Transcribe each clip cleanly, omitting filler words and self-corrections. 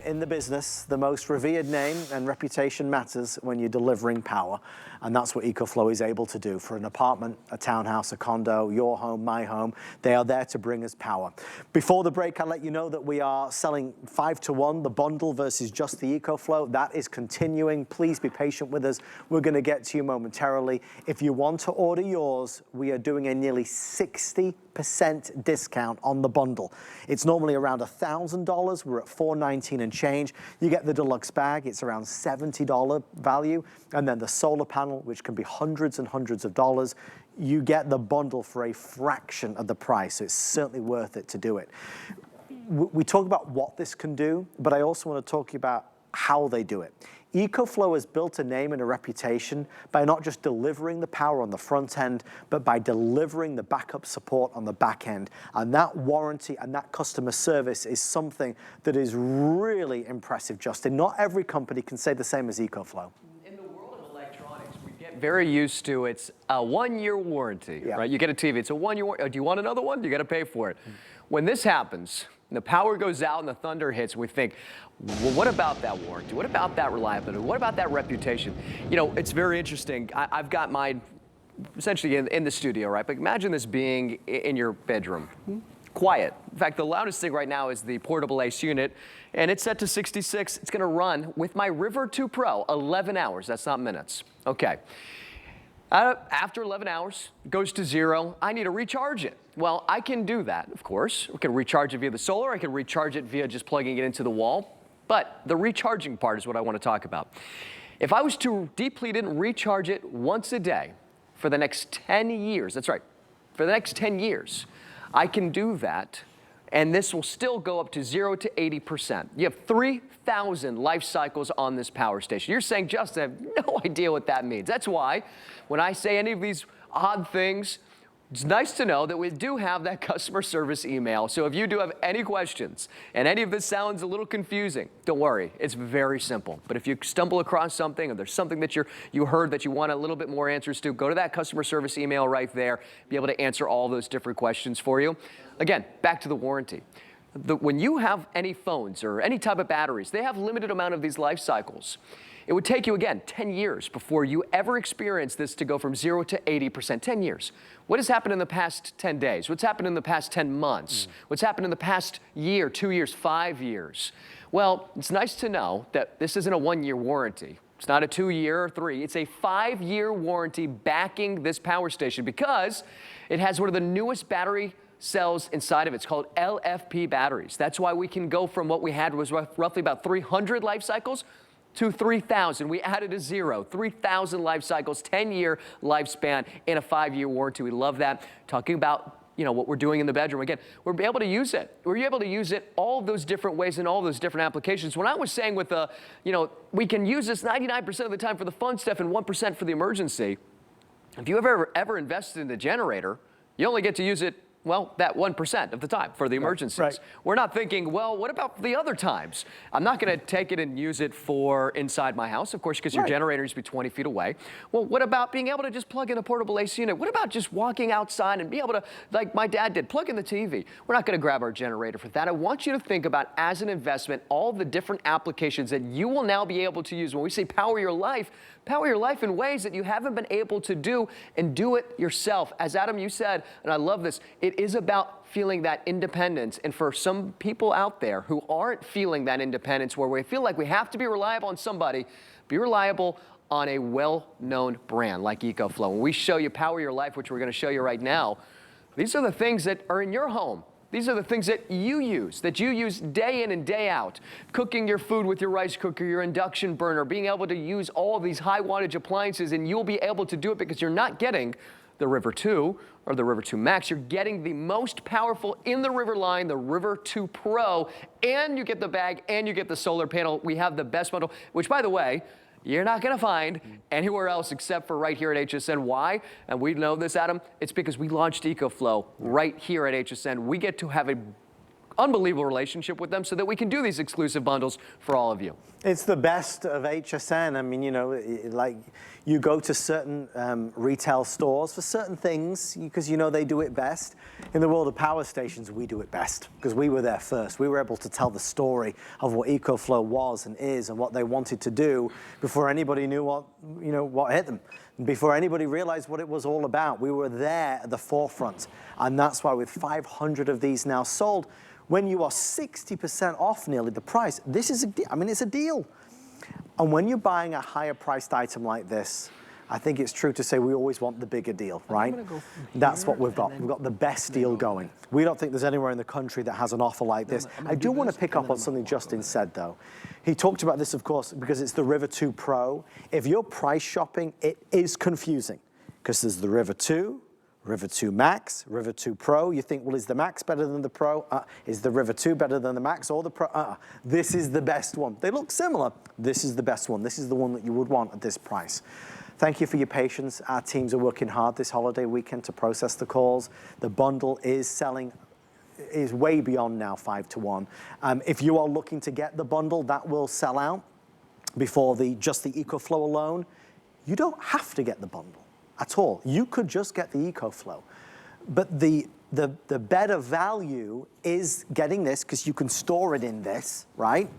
In the business, the most revered name and reputation matters when you're delivering power. And that's what EcoFlow is able to do for an apartment, a townhouse, a condo, your home, my home. They are there to bring us power. Before the break, I'll let you know that we are selling 5-to-1, the bundle versus just the EcoFlow. That is continuing. Please be patient with us. We're going to get to you momentarily. If you want to order yours, we are doing a nearly 60% discount on the bundle. It's normally around $1,000. We're at $419 and change. You get the deluxe bag. It's around $70 value. And then the solar panel, which can be hundreds and hundreds of dollars. You get the bundle for a fraction of the price. So it's certainly worth it to do it. We talk about what this can do, but I also want to talk about how they do it. EcoFlow has built a name and a reputation by not just delivering the power on the front end, but by delivering the backup support on the back end. And that warranty and that customer service is something that is really impressive, Justin. Not every company can say the same as EcoFlow. In the world of electronics, we get very used to it's a one-year warranty, right? You get a TV, it's a one-year warranty. Do you want another one? You got to pay for it. When this happens, the power goes out and the thunder hits, we think, well, what about that warranty? What about that reliability? What about that reputation? You know, it's very interesting. I've got mine essentially in the studio, right? But imagine this being in your bedroom. Quiet. In fact, the loudest thing right now is the portable AC unit, and it's set to 66. It's going to run with my River 2 Pro 11 hours. That's not minutes. Okay. After 11 hours, it goes to 0. I need to recharge it. Well, I can do that, of course. I can recharge it via the solar. I can recharge it via just plugging it into the wall. But the recharging part is what I want to talk about. If I was to deplete it and recharge it once a day for the next 10 years, that's right, for the next 10 years, I can do that. And this will still go up to 0 to 80%. You have 3,000 life cycles on this power station. You're saying, Justin, I have no idea what that means. That's why when I say any of these odd things, it's nice to know that we do have that customer service email. So if you do have any questions and any of this sounds a little confusing, don't worry. It's very simple. But if you stumble across something or there's something that you heard that you want a little bit more answers to, go to that customer service email right there, be able to answer all those different questions for you. Again, back to the warranty. When you have any phones or any type of batteries, they have limited amount of these life cycles. It would take you, again, 10 years before you ever experience this to go from 0 to 80%. 10 years. What has happened in the past 10 days? What's happened in the past 10 months? What's happened in the past year, 2 years, 5 years? Well, it's nice to know that this isn't a one-year warranty. It's not a 2-year or 3. It's a 5-year warranty backing this power station because it has one of the newest battery cells inside of it. It's called LFP batteries. That's why we can go from what we had was roughly about 300 life cycles to 3,000. We added a 0. 3,000 life cycles, 10-year lifespan, and a 5-year warranty. We love that. Talking about, you know, what we're doing in the bedroom. Again, we're able to use it. We're able to use it all those different ways in all those different applications. When I was saying with the, you know, we can use this 99% of the time for the fun stuff and 1% for the emergency. If you ever invested in the generator, you only get to use it, well, that 1% of the time for the emergencies. Right. We're not thinking, well, what about the other times? I'm not going to take it and use it for inside my house, of course, because your generator needs to be 20 feet away. Well, what about being able to just plug in a portable AC unit? What about just walking outside and be able to, like my dad did, plug in the TV? We're not going to grab our generator for that. I want you to think about, as an investment, all the different applications that you will now be able to use. When we say power your life in ways that you haven't been able to do, and do it yourself. As Adam, you said, and I love this, it is about feeling that independence. And for some people out there who aren't feeling that independence, where we feel like we have to be reliable on somebody, be reliable on a well-known brand like EcoFlow. When we show you Power Your Life, which we're going to show you right now, these are the things that are in your home. These are the things that you use day in and day out. Cooking your food with your rice cooker, your induction burner, being able to use all of these high wattage appliances, and you'll be able to do it because you're not getting the River 2 or the River 2 Max. You're getting the most powerful in the River line, the River 2 Pro, and you get the bag and you get the solar panel. We have the best bundle, which, by the way, you're not going to find anywhere else except for right here at HSN. Why? And we know this, Adam. It's because we launched EcoFlow right here at HSN. We get to have a unbelievable relationship with them so that we can do these exclusive bundles for all of you. It's the best of HSN. I mean, you know, like you go to certain retail stores for certain things because you know they do it best. In the world of power stations, we do it best because we were there first. We were able to tell the story of what EcoFlow was and is and what they wanted to do before anybody knew what hit them. Before anybody realized what it was all about. We were there at the forefront. And that's why with 500 of these now sold, when you are 60% off nearly the price, this is it's a deal. And when you're buying a higher priced item like this, I think it's true to say we always want the bigger deal, right? That's what we've got. We've got the best deal going. We don't think there's anywhere in the country that has an offer like this. I do want to pick up on something Justin said, though. He talked about this, of course, because it's the River 2 Pro. If you're price shopping, it is confusing because there's the River 2, River 2 Max, River 2 Pro. You think, well, is the Max better than the Pro? Is the River 2 better than the Max or the Pro? This is the best one. They look similar. This is the best one. This is the one that you would want at this price. Thank you for your patience. Our teams are working hard this holiday weekend to process the calls. The bundle is selling, is way beyond now 5 to 1. If you are looking to get the bundle, that will sell out before just the EcoFlow alone. You don't have to get the bundle at all. You could just get the EcoFlow. But the better value is getting this because you can store it in this, right?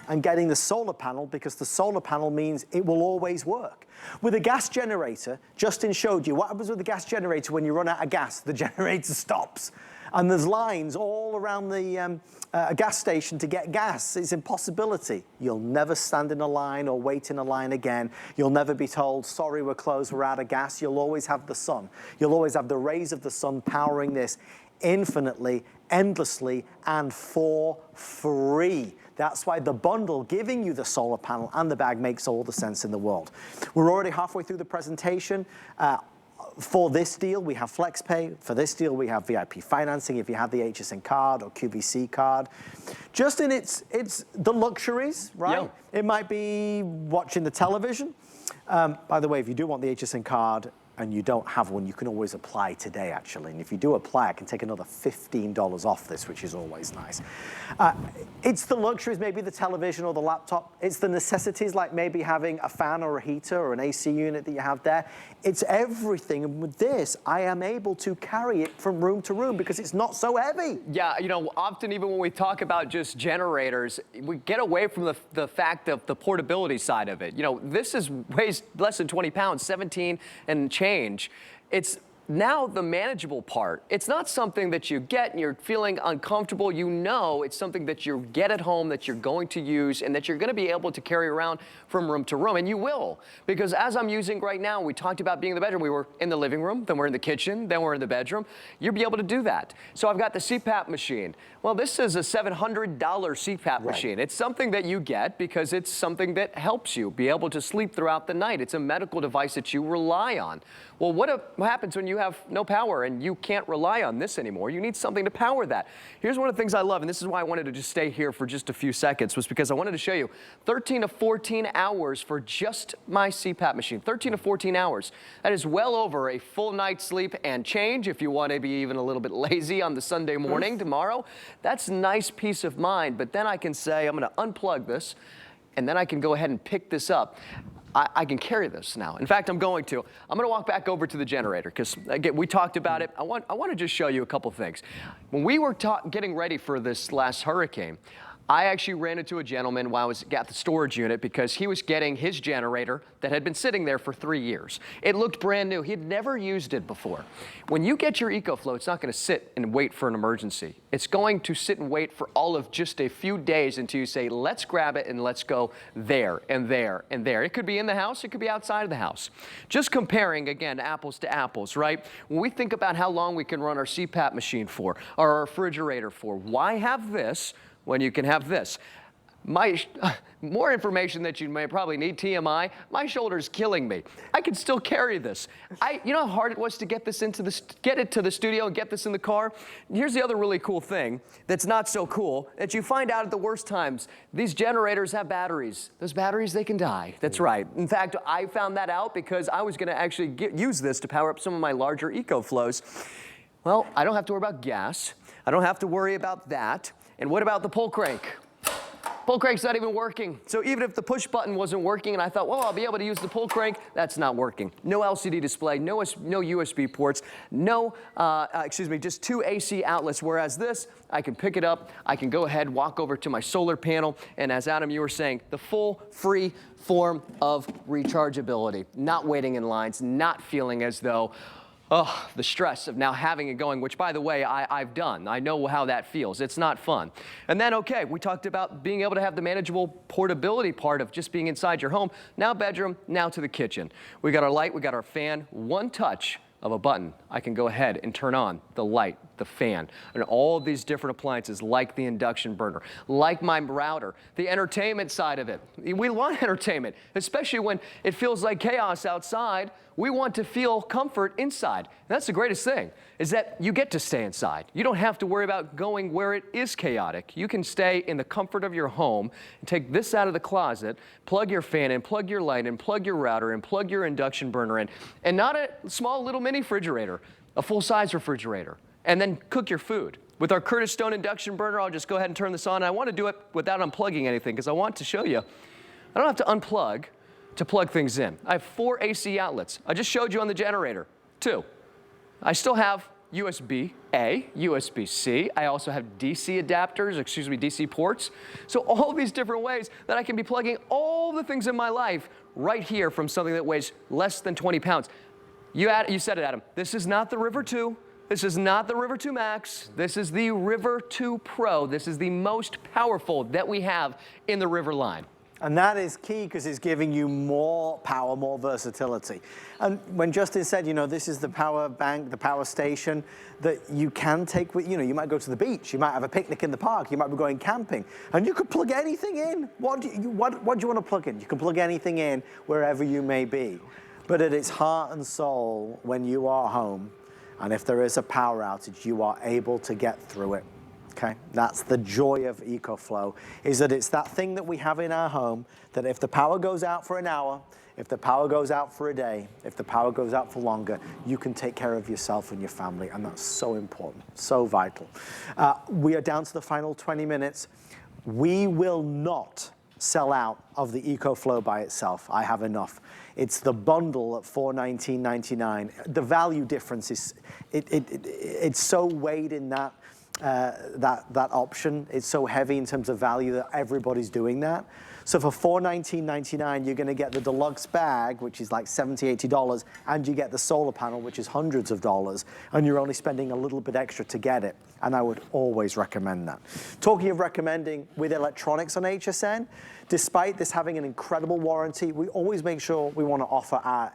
And getting the solar panel because the solar panel means it will always work. With a gas generator, Justin showed you what happens with the gas generator when you run out of gas. The generator stops. And there's lines all around the gas station to get gas. It's an impossibility. You'll never stand in a line or wait in a line again. You'll never be told, sorry, we're closed, we're out of gas. You'll always have the sun. You'll always have the rays of the sun powering this infinitely, endlessly, and for free. That's why the bundle giving you the solar panel and the bag makes all the sense in the world. We're already halfway through the presentation. For this deal, we have FlexPay. For this deal, we have VIP financing if you have the HSN card or QVC card. Just in it's the luxuries, right? Yeah. It might be watching the television. By the way, if you do want the HSN card and you don't have one, you can always apply today, actually. And if you do apply, I can take another $15 off this, which is always nice. It's the luxuries, maybe the television or the laptop. It's the necessities, like maybe having a fan or a heater or an AC unit that you have there. It's everything. And with this, I am able to carry it from room to room because it's not so heavy. Yeah, you know, often even when we talk about just generators, we get away from the fact of the portability side of it. You know, this weighs less than 20 pounds, 17 and change. It's now the manageable part. It's not something that you get and you're feeling uncomfortable. You know it's something that you get at home that you're going to use and that you're going to be able to carry around from room to room. And you will, because as I'm using right now, we talked about being in the bedroom. We were in the living room, then we're in the kitchen, then we're in the bedroom. You'll be able to do that. So I've got the CPAP machine. Well, this is a $700 CPAP machine. It's something that you get because it's something that helps you be able to sleep throughout the night. It's a medical device that you rely on. Well, what happens when you have no power and you can't rely on this anymore? You need something to power that. Here's one of the things I love, and this is why I wanted to just stay here for just a few seconds, was because I wanted to show you 13 to 14 hours for just my CPAP machine. 13 to 14 hours. That is well over a full night's sleep and change if you want to be even a little bit lazy on the Sunday morning tomorrow. That's nice peace of mind, but then I can say I'm going to unplug this, and then I can go ahead and pick this up. I can carry this now. In fact, I'm going to walk back over to the generator because again, we talked about it. I want to just show you a couple things. When we were getting ready for this last hurricane, I actually ran into a gentleman while I was at the storage unit because he was getting his generator that had been sitting there for 3 years. It looked brand new. He had never used it before. When you get your EcoFlow, it's not going to sit and wait for an emergency. It's going to sit and wait for all of just a few days until you say, let's grab it and let's go there and there and there. It could be in the house. It could be outside of the house. Just comparing, again, apples to apples, right? When we think about how long we can run our CPAP machine for, or our refrigerator for, why have this when you can have this? More information that you may probably need, TMI, my shoulder's killing me. I can still carry this. You know how hard it was to get this get it to the studio and get this in the car? Here's the other really cool thing that's not so cool, that you find out at the worst times. These generators have batteries. Those batteries, they can die. That's right. In fact, I found that out because I was gonna actually use this to power up some of my larger EcoFlows. Well, I don't have to worry about gas. I don't have to worry about that. And what about the pull crank? Pull crank's not even working. So even if the push button wasn't working and I thought, well, I'll be able to use the pull crank, that's not working. No LCD display, no USB ports, just 2 AC outlets. Whereas this, I can pick it up, I can go ahead, walk over to my solar panel, and as Adam, you were saying, the full free form of rechargeability. Not waiting in lines, not feeling as though, oh, the stress of now having it going, which, by the way, I've done. I know how that feels. It's not fun. And then, okay, we talked about being able to have the manageable portability part of just being inside your home. Now bedroom, now to the kitchen. We got our light, we got our fan. One touch of a button, I can go ahead and turn on the light, the fan, and all of these different appliances like the induction burner, like my router, the entertainment side of it. We want entertainment, especially when it feels like chaos outside. We want to feel comfort inside. And that's the greatest thing, is that you get to stay inside. You don't have to worry about going where it is chaotic. You can stay in the comfort of your home and take this out of the closet, plug your fan in, plug your light in, plug your router in, plug your induction burner in, and not a small little mini refrigerator, a full-size refrigerator, and then cook your food. With our Curtis Stone induction burner, I'll just go ahead and turn this on. I want to do it without unplugging anything because I want to show you I don't have to unplug to plug things in. I have 4 AC outlets. I just showed you on the generator, 2. I still have USB-A, USB-C. I also have DC adapters, DC ports. So all these different ways that I can be plugging all the things in my life right here from something that weighs less than 20 pounds. You said it, Adam. This is not the River 2. This is not the River 2 Max. This is the River 2 Pro. This is the most powerful that we have in the River line. And that is key because it's giving you more power, more versatility. And when Justin said, you know, this is the power bank, the power station that you can take with, you know, you might go to the beach, you might have a picnic in the park, you might be going camping, and you could plug anything in. What do you want to plug in? You can plug anything in wherever you may be. But at its heart and soul, when you are home, and if there is a power outage, you are able to get through it. Okay, that's the joy of EcoFlow, is that it's that thing that we have in our home that if the power goes out for an hour, if the power goes out for a day, if the power goes out for longer, you can take care of yourself and your family, and that's so important, so vital. We are down to the final 20 minutes. We will not sell out of the EcoFlow by itself. I have enough. It's the bundle at $419.99. The value difference is, it's so weighed in that option. It's so heavy in terms of value that everybody's doing that. So for $419.99, you're going to get the deluxe bag, which is like $70, $80, and you get the solar panel, which is hundreds of dollars, and you're only spending a little bit extra to get it. And I would always recommend that. Talking of recommending with electronics on HSN, despite this having an incredible warranty, we always make sure we want to offer our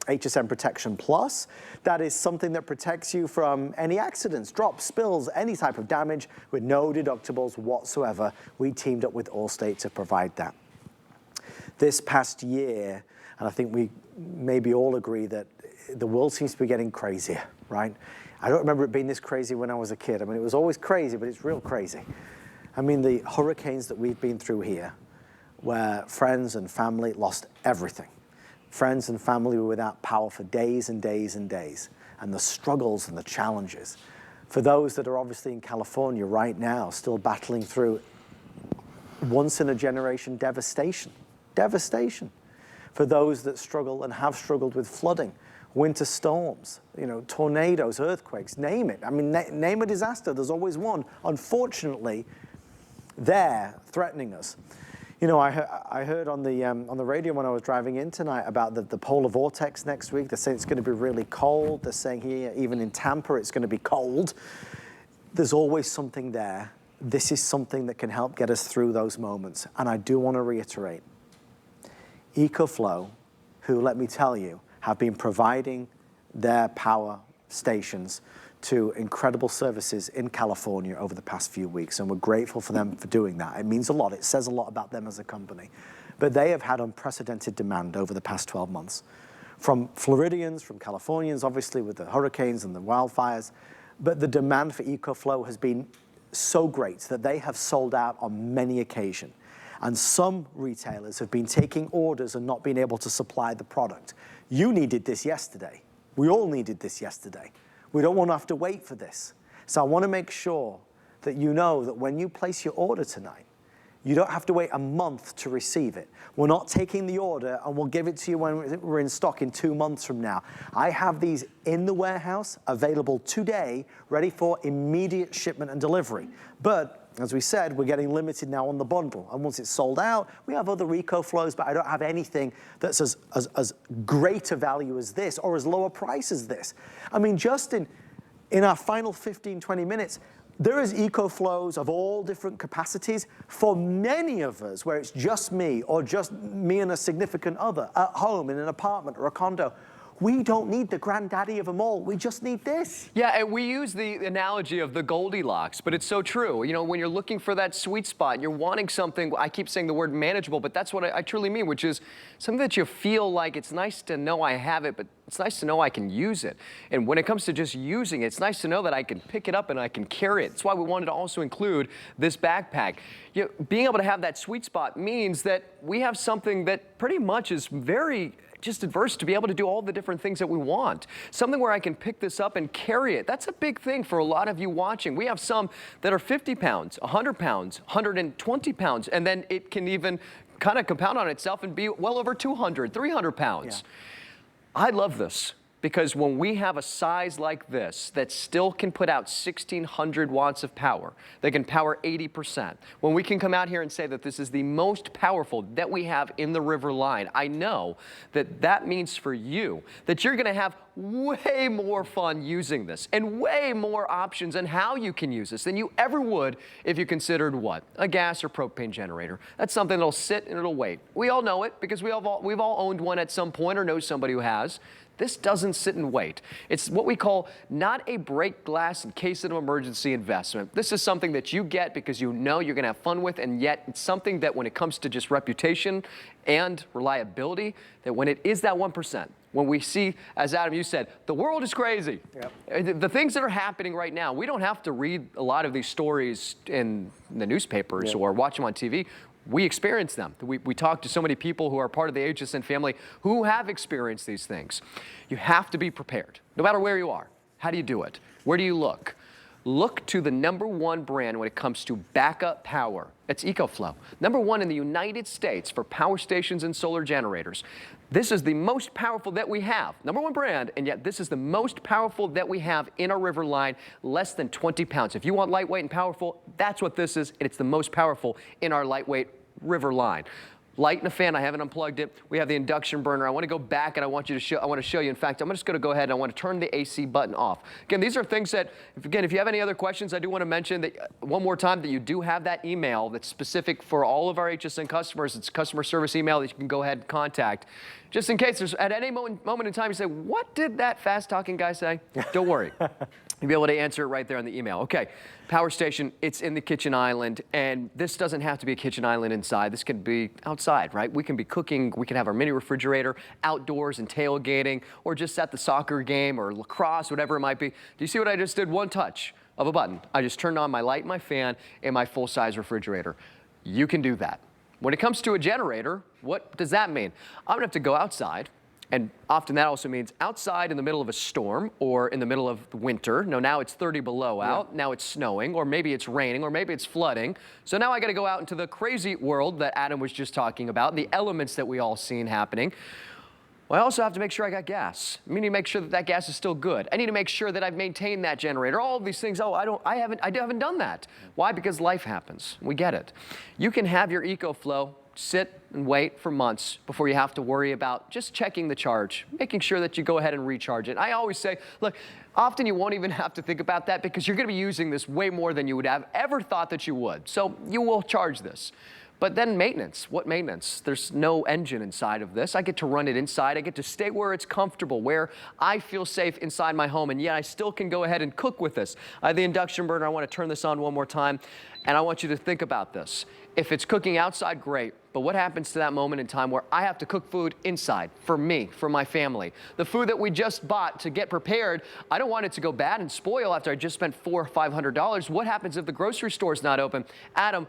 HSN Protection Plus. That is something that protects you from any accidents, drops, spills, any type of damage with no deductibles whatsoever. We teamed up with Allstate to provide that. This past year, and I think we maybe all agree that the world seems to be getting crazier, right? I don't remember it being this crazy when I was a kid. I mean, it was always crazy, but it's real crazy. I mean, the hurricanes that we've been through here, where friends and family lost everything. Friends and family were without power for days and days and days, and the struggles and the challenges. For those that are obviously in California right now, still battling through once-in-a-generation devastation. Devastation. For those that struggle and have struggled with flooding, winter storms, you know, tornadoes, earthquakes, name it. I mean, name a disaster, there's always one. Unfortunately, they're threatening us. You know, I heard on the radio when I was driving in tonight about the polar vortex next week. They're saying it's going to be really cold. They're saying here, even in Tampa, it's going to be cold. There's always something there. This is something that can help get us through those moments. And I do want to reiterate, EcoFlow, who, let me tell you, have been providing their power stations to incredible services in California over the past few weeks, and we're grateful for them for doing that. It means a lot. It says a lot about them as a company. But they have had unprecedented demand over the past 12 months. From Floridians, from Californians, obviously with the hurricanes and the wildfires, but the demand for EcoFlow has been so great that they have sold out on many occasions. And some retailers have been taking orders and not being able to supply the product. You needed this yesterday. We all needed this yesterday. We don't want to have to wait for this. So I want to make sure that you know that when you place your order tonight, you don't have to wait a month to receive it. We're not taking the order and we'll give it to you when we're in stock in 2 months from now. I have these in the warehouse, available today, ready for immediate shipment and delivery. But as we said, we're getting limited now on the bundle. And once it's sold out, we have other EcoFlows, but I don't have anything that's as great a value as this or as low a price as this. I mean, just in our final 15, 20 minutes, there is EcoFlows of all different capacities. For many of us, where it's just me or just me and a significant other at home in an apartment or a condo, we don't need the granddaddy of them all. We just need this. Yeah, and we use the analogy of the Goldilocks, but it's so true. You know, when you're looking for that sweet spot and you're wanting something, I keep saying the word manageable, but that's what I truly mean, which is something that you feel like it's nice to know I have it, but it's nice to know I can use it. And when it comes to just using it, it's nice to know that I can pick it up and I can carry it. That's why we wanted to also include this backpack. You know, being able to have that sweet spot means that we have something that pretty much is very just adverse to be able to do all the different things that we want. Something where I can pick this up and carry it. That's a big thing for a lot of you watching. We have some that are 50 pounds, 100 pounds, 120 pounds, and then it can even kind of compound on itself and be well over 200, 300 pounds. Yeah. I love this because when we have a size like this that still can put out 1,600 watts of power, that can power 80%, when we can come out here and say that this is the most powerful that we have in the river line, I know that that means for you that you're gonna have way more fun using this and way more options on how you can use this than you ever would if you considered what? A gas or propane generator. That's something that'll sit and it'll wait. We all know it because we've all owned one at some point or know somebody who has. This doesn't sit and wait. It's what we call not a break glass in case of an emergency investment. This is something that you get because you know you're gonna have fun with, and yet it's something that when it comes to just reputation and reliability, that when it is that 1%, when we see, as Adam, you said, the world is crazy. Yep. The things that are happening right now, we don't have to read a lot of these stories in the newspapers or watch them on TV. We experience them. We talk to so many people who are part of the HSN family who have experienced these things. You have to be prepared, no matter where you are. How do you do it? Where do you look? Look to the #1 brand when it comes to backup power. It's EcoFlow. #1 in the United States for power stations and solar generators. This is the most powerful that we have. #1 brand, and yet this is the most powerful that we have in our river line, less than 20 pounds. If you want lightweight and powerful, that's what this is, and it's the most powerful in our lightweight river line. Light and a fan, I haven't unplugged it. We have the induction burner. I want to go back and I want to show you. In fact, I'm just going to go ahead and I want to turn the AC button off. Again, these are things that, if you have any other questions, I do want to mention that one more time that you do have that email that's specific for all of our HSN customers. It's customer service email that you can go ahead and contact. Just in case there's at any moment in time you say, what did that fast talking guy say? Don't worry. You'll be able to answer it right there on the email. Okay, power station, it's in the kitchen island, and this doesn't have to be a kitchen island inside. This could be outside, right? We can be cooking, we can have our mini refrigerator outdoors and tailgating, or just at the soccer game or lacrosse, whatever it might be. Do you see what I just did? One touch of a button. I just turned on my light, my fan, and my full-size refrigerator. You can do that. When it comes to a generator, what does that mean? I'm gonna have to go outside. And often that also means outside in the middle of a storm or in the middle of winter. No, now it's 30 below out. Now it's snowing, or maybe it's raining, or maybe it's flooding. So now I got to go out into the crazy world that Adam was just talking about, the elements that we all seen happening. Well, I also have to make sure I got gas. I need to make sure that that gas is still good. I need to make sure that I've maintained that generator. All of these things. Oh, I haven't done that. Why? Because life happens. We get it. You can have your EcoFlow sit and wait for months before you have to worry about just checking the charge, making sure that you go ahead and recharge it. I always say, look, often you won't even have to think about that because you're going to be using this way more than you would have ever thought that you would. So you will charge this. But then maintenance, what maintenance? There's no engine inside of this. I get to run it inside. I get to stay where it's comfortable, where I feel safe inside my home, and yet I still can go ahead and cook with this. The induction burner, I want to turn this on one more time, and I want you to think about this. If it's cooking outside, great, but what happens to that moment in time where I have to cook food inside for me, for my family? The food that we just bought to get prepared, I don't want it to go bad and spoil after I just spent $400 or $500. What happens if the grocery store's not open? Adam,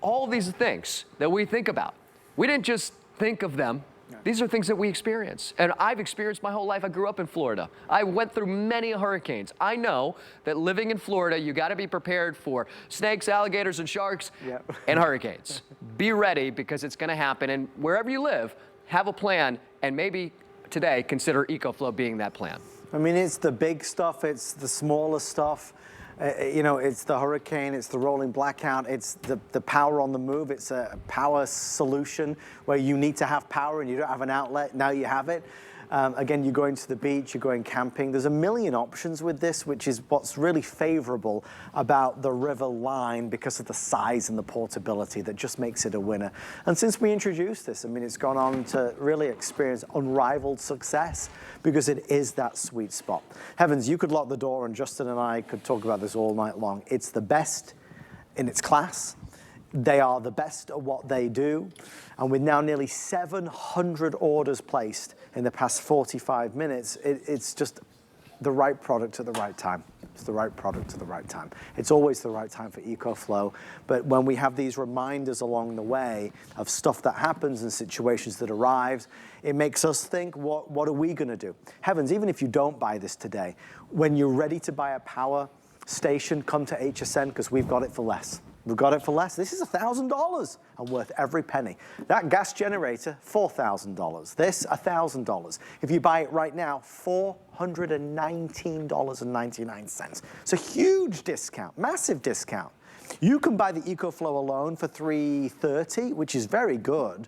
all these things that we think about, we didn't just think of them. These are things that we experience. And I've experienced my whole life. I grew up in Florida. I went through many hurricanes. I know that living in Florida, you got to be prepared for snakes, alligators, and sharks, and hurricanes. Be ready, because it's going to happen. And wherever you live, have a plan, and maybe today consider EcoFlow being that plan. I mean, it's the big stuff, it's the smaller stuff. You know, it's the hurricane, it's the rolling blackout, it's the power on the move. It's a power solution where you need to have power and you don't have an outlet. Now you have it. Again, you're going to the beach, you're going camping. There's a million options with this, which is what's really favorable about the River line, because of the size and the portability that just makes it a winner. And since we introduced this, I mean, it's gone on to really experience unrivaled success, because it is that sweet spot. Heavens, you could lock the door and Justin and I could talk about this all night long. It's the best in its class. They are the best at what they do. And with now nearly 700 orders placed in the past 45 minutes, it's just the right product at the right time. It's the right product at the right time. It's always the right time for EcoFlow, but when we have these reminders along the way of stuff that happens and situations that arrive, it makes us think, what are we gonna do? Heavens, even if you don't buy this today, when you're ready to buy a power station, come to HSN, because we've got it for less. We've got it for less. This is $1,000 and worth every penny. That gas generator, $4,000. This, $1,000. If you buy it right now, $419.99. It's a huge discount, massive discount. You can buy the EcoFlow alone for $330, which is very good,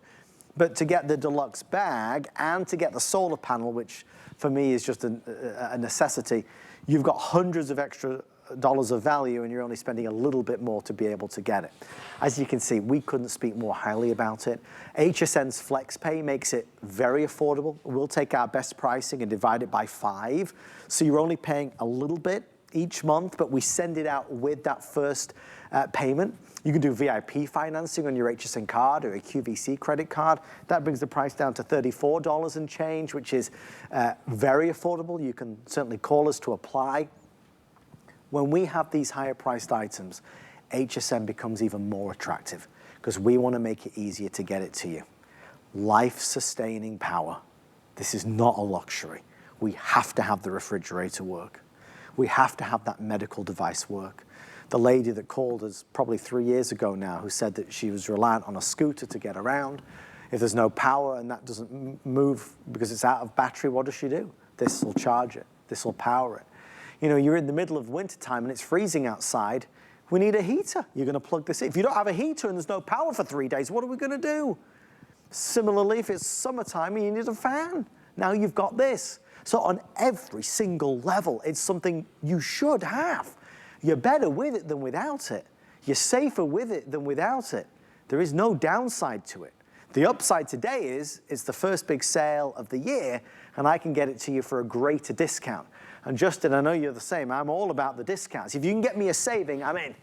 but to get the deluxe bag and to get the solar panel, which for me is just a necessity, you've got hundreds of extra dollars of value, and you're only spending a little bit more to be able to get it. As you can see, we couldn't speak more highly about it. HSN's FlexPay makes it very affordable. We'll take our best pricing and divide it by 5. So you're only paying a little bit each month, but we send it out with that first payment. You can do VIP financing on your HSN card or a QVC credit card. That brings the price down to $34 and change, which is very affordable. You can certainly call us to apply. When we have these higher priced items, HSN becomes even more attractive, because we want to make it easier to get it to you. Life-sustaining power. This is not a luxury. We have to have the refrigerator work. We have to have that medical device work. The lady that called us probably 3 years ago now, who said that she was reliant on a scooter to get around. If there's no power and that doesn't move because it's out of battery, what does she do? This will charge it. This will power it. You know, you're in the middle of wintertime and it's freezing outside. We need a heater. You're going to plug this in. If you don't have a heater and there's no power for 3 days, what are we going to do? Similarly, if it's summertime and you need a fan, now you've got this. So on every single level, it's something you should have. You're better with it than without it. You're safer with it than without it. There is no downside to it. The upside today is it's the first big sale of the year, and I can get it to you for a greater discount. And Justin, I know you're the same. I'm all about the discounts. If you can get me a saving, I'm in.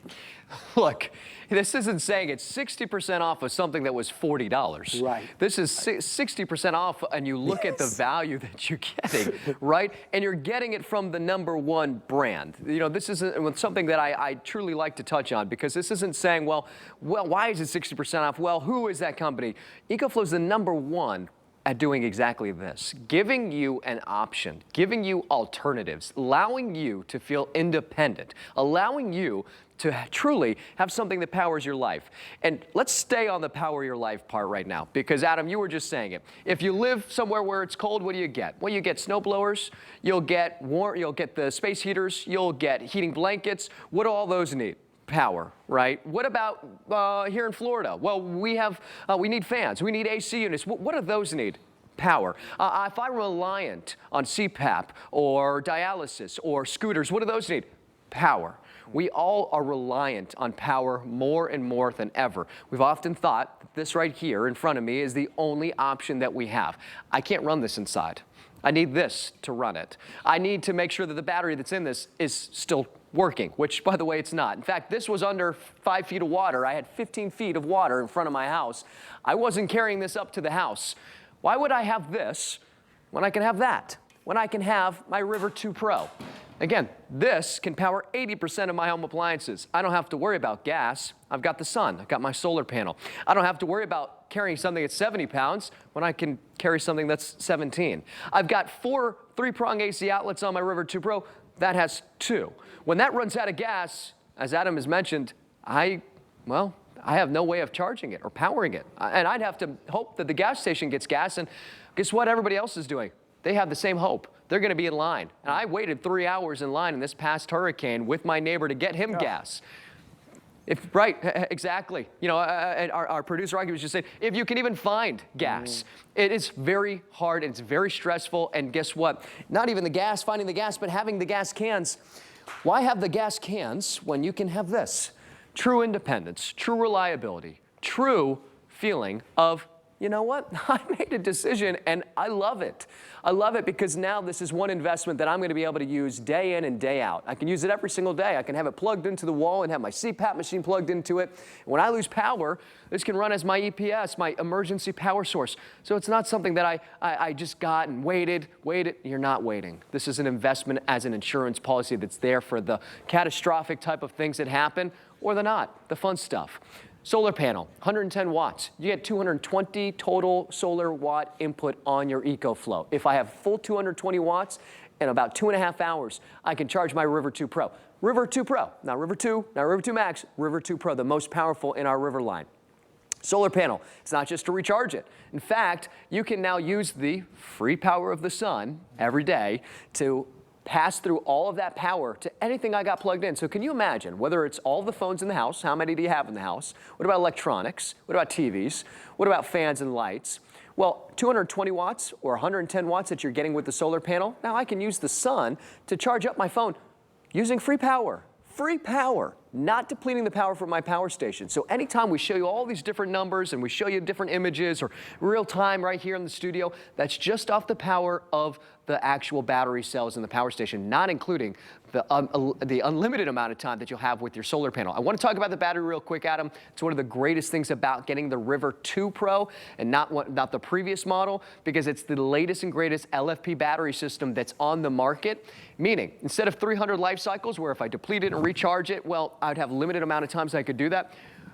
Look, this isn't saying it's 60% off of something that was $40. Right. This is 60% off, and you look at the value that you're getting, right? And you're getting it from the #1 brand. You know, this is something that I truly like to touch on, because this isn't saying, well, why is it 60% off? Well, who is that company? EcoFlow is the #1 at doing exactly this, giving you an option, giving you alternatives, allowing you to feel independent, allowing you to truly have something that powers your life. And let's stay on the power your life part right now, because Adam, you were just saying it. If you live somewhere where it's cold, what do you get? Well, you get snow blowers, you'll get the space heaters, you'll get heating blankets. What do all those need? Power, right? What about here in Florida? Well, we need fans, we need AC units. What do those need? Power. If I'm reliant on CPAP or dialysis or scooters, what do those need? Power. We all are reliant on power more and more than ever. We've often thought that this right here in front of me is the only option that we have. I can't run this inside. I need this to run it. I need to make sure that the battery that's in this is still working, which, by the way, it's not. In fact, this was under 5 feet of water. I had 15 feet of water in front of my house. I wasn't carrying this up to the house. Why would I have this when I can have that? When I can have my River 2 Pro? Again, this can power 80% of my home appliances. I don't have to worry about gas. I've got the sun. I've got my solar panel. I don't have to worry about carrying something that's 70 pounds when I can carry something that's 17. I've got 4 3-prong AC outlets on my River 2 Pro. That has 2. When that runs out of gas, as Adam has mentioned, I have no way of charging it or powering it. And I'd have to hope that the gas station gets gas. And guess what everybody else is doing? They have the same hope. They're going to be in line. And I waited 3 hours in line in this past hurricane with my neighbor to get him gas. Right, exactly. You know, our producer, Rocky, was just saying, if you can even find gas, it is very hard, it's very stressful, and guess what? Not even the gas, finding the gas, but having the gas cans. Why have the gas cans when you can have this? True independence, true reliability, true feeling of, you know what, I made a decision and I love it. I love it because now this is one investment that I'm going to be able to use day in and day out. I can use it every single day. I can have it plugged into the wall and have my CPAP machine plugged into it. When I lose power, this can run as my EPS, my emergency power source. So it's not something that I just got and waited. You're not waiting. This is an investment as an insurance policy that's there for the catastrophic type of things that happen or the not, the fun stuff. Solar panel, 110 watts. You get 220 total solar watt input on your EcoFlow. If I have full 220 watts in about 2.5 hours, I can charge my River 2 Pro. River 2 Pro, not River 2, not River 2 Max, River 2 Pro, the most powerful in our River line. Solar panel, it's not just to recharge it. In fact, you can now use the free power of the sun every day to pass through all of that power to anything I got plugged in. So can you imagine, whether it's all the phones in the house, how many do you have in the house? What about electronics? What about TVs? What about fans and lights? Well, 220 watts or 110 watts that you're getting with the solar panel, now I can use the sun to charge up my phone using free power. Free power, not depleting the power from my power station. So anytime we show you all these different numbers and we show you different images or real time right here in the studio, that's just off the power of the actual battery cells in the power station, not including the unlimited amount of time that you'll have with your solar panel. I want to talk about the battery real quick, Adam. It's one of the greatest things about getting the River 2 Pro and not the previous model, because it's the latest and greatest LFP battery system that's on the market. Meaning, instead of 300 life cycles, where if I deplete it and recharge it, well, I'd have a limited amount of times I could do that.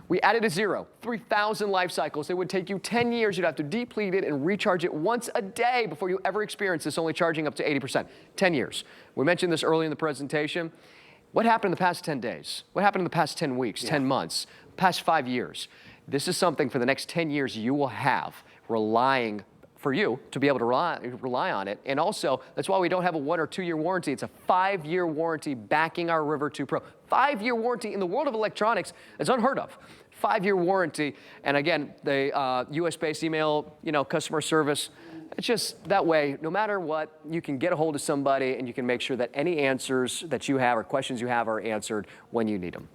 We added a 3,000 life cycles. It would take you 10 years. You'd have to deplete it and recharge it once a day before you ever experience this, only charging up to 80%. 10 years. We mentioned this early in the presentation. What happened in the past 10 days? What happened in the past 10 weeks, 10 months, past 5 years? This is something for the next 10 years you will have relying for you to be able to rely on it. And also, that's why we don't have a 1 or 2 year warranty. It's a 5-year warranty backing our River 2 Pro. 5-year warranty in the world of electronics is unheard of. 5-year warranty. And again, the US-based email, customer service. It's just that way, no matter what, you can get a hold of somebody and you can make sure that any answers that you have or questions you have are answered when you need them.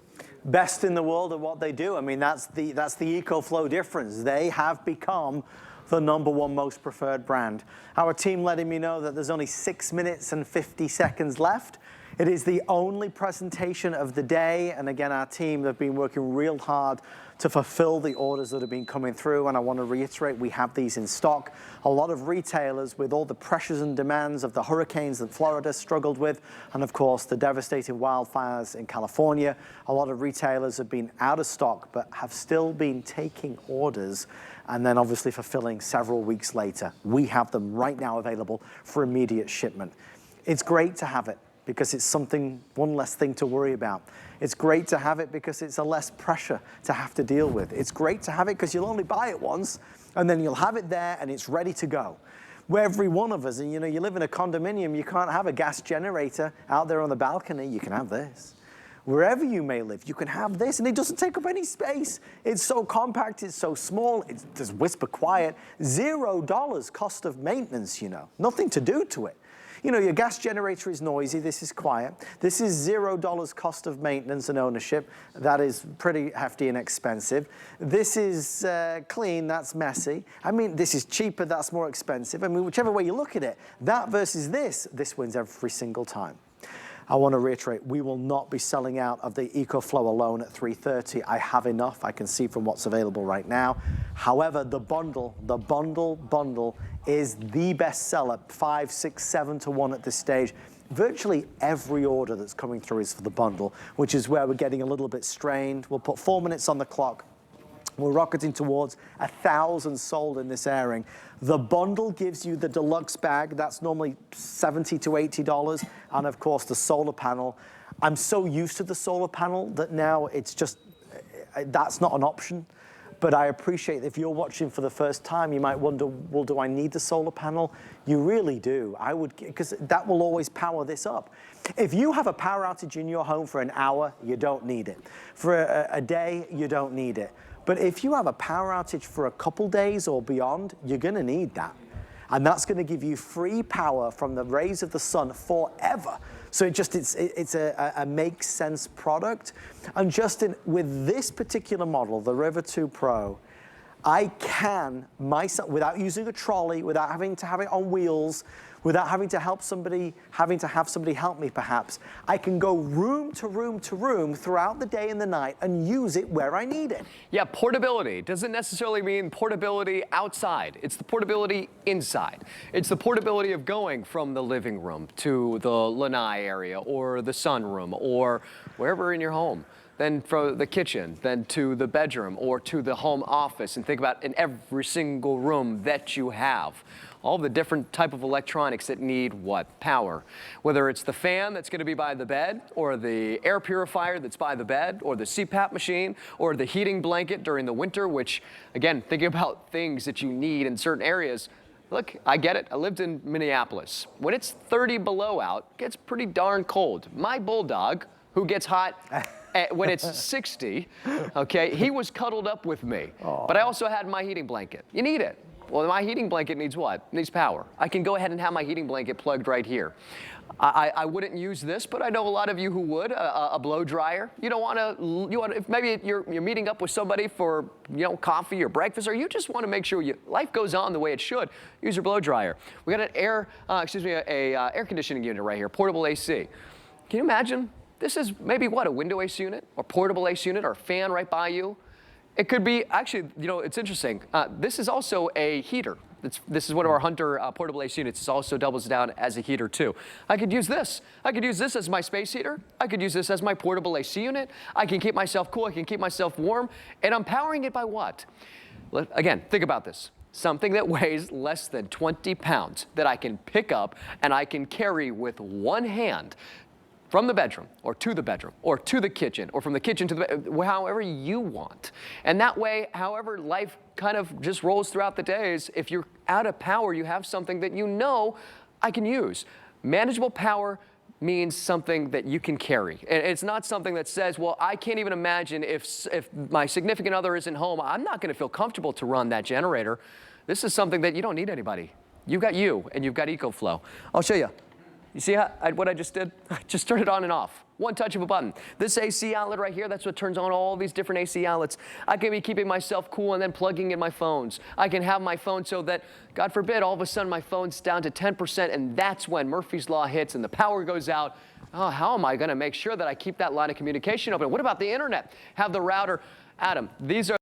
Best in the world at what they do. I mean, that's the EcoFlow difference. They have become the #1 most preferred brand. Our team letting me know that there's only 6 minutes and 50 seconds left. It is the only presentation of the day. And again, our team have been working real hard to fulfill the orders that have been coming through. And I want to reiterate, we have these in stock. A lot of retailers, with all the pressures and demands of the hurricanes that Florida struggled with, and of course the devastating wildfires in California, a lot of retailers have been out of stock, but have still been taking orders and then obviously fulfilling several weeks later. We have them right now available for immediate shipment. It's great to have it, because it's one less thing to worry about. It's great to have it because it's a less pressure to have to deal with. It's great to have it because you'll only buy it once and then you'll have it there and it's ready to go. Where every one of us, and you live in a condominium, you can't have a gas generator out there on the balcony. You can have this. Wherever you may live, you can have this, and it doesn't take up any space. It's so compact, it's so small, it's just whisper quiet. $0 cost of maintenance, nothing to do to it. Your gas generator is noisy, this is quiet. This is $0 cost of maintenance and ownership. That is pretty hefty and expensive. This is clean, that's messy. I mean, this is cheaper, that's more expensive. I mean, whichever way you look at it, that versus this wins every single time. I want to reiterate, we will not be selling out of the EcoFlow alone at $330. I have enough, I can see from what's available right now. However, the bundle is the best seller, 5, 6, 7 to 1 at this stage. virtually every order that's coming through is for the bundle, which is where we're getting a little bit strained. We'll put 4 minutes on the clock. We're rocketing towards 1,000 sold in this airing. The bundle gives you the deluxe bag. That's normally $70 to $80. And of course, the solar panel. I'm so used to the solar panel that now it's just, that's not an option. But I appreciate if you're watching for the first time, you might wonder, well, do I need the solar panel? You really do. I would, because that will always power this up. If you have a power outage in your home for an hour, you don't need it. For a day, you don't need it. But if you have a power outage for a couple days or beyond, you're gonna need that. And that's gonna give you free power from the rays of the sun forever. So it's a make sense product. And Justin, with this particular model, the River 2 Pro, I can myself, without using a trolley, without having to have it on wheels, without having to have somebody help me perhaps, I can go room to room to room throughout the day and the night and use it where I need it. Yeah, portability doesn't necessarily mean portability outside. It's the portability inside. It's the portability of going from the living room to the lanai area or the sunroom or wherever in your home. Then from the kitchen, then to the bedroom or to the home office, and think about in every single room that you have. All the different type of electronics that need what? Power. Whether it's the fan that's going to be by the bed, or the air purifier that's by the bed, or the CPAP machine, or the heating blanket during the winter, which, again, thinking about things that you need in certain areas. Look, I get it. I lived in Minneapolis. When it's 30 below out, it gets pretty darn cold. My bulldog, who gets hot when it's 60, okay, he was cuddled up with me. Aww. But I also had my heating blanket. You need it. Well, my heating blanket needs what? It needs power. I can go ahead and have my heating blanket plugged right here. I wouldn't use this, but I know a lot of you who would. A blow dryer. You don't want to. If maybe you're meeting up with somebody for coffee or breakfast, or you just want to make sure life goes on the way it should. Use your blow dryer. We got an air conditioning unit right here, portable AC. Can you imagine? This is maybe what, a window AC unit, or portable AC unit, or a fan right by you. It could be, actually, it's interesting. This is also a heater. This is one of our Hunter portable AC units. It also doubles down as a heater too. I could use this. I could use this as my space heater. I could use this as my portable AC unit. I can keep myself cool. I can keep myself warm. And I'm powering it by what? Again, think about this. Something that weighs less than 20 pounds that I can pick up and I can carry with one hand. From the bedroom, or to the bedroom, or to the kitchen, or from the kitchen to the however you want. And that way, however life kind of just rolls throughout the days, if you're out of power, you have something that I can use. Manageable power means something that you can carry. And it's not something that says, well, I can't even imagine if my significant other isn't home, I'm not gonna feel comfortable to run that generator. This is something that you don't need anybody. You've got you, and you've got EcoFlow. I'll show you. You see what I just did? I just turned it on and off. One touch of a button. This AC outlet right here, that's what turns on all these different AC outlets. I can be keeping myself cool and then plugging in my phones. I can have my phone so that, God forbid, all of a sudden my phone's down to 10%, and that's when Murphy's Law hits and the power goes out. Oh, how am I gonna make sure that I keep that line of communication open? What about the internet? Have the router. Adam, these are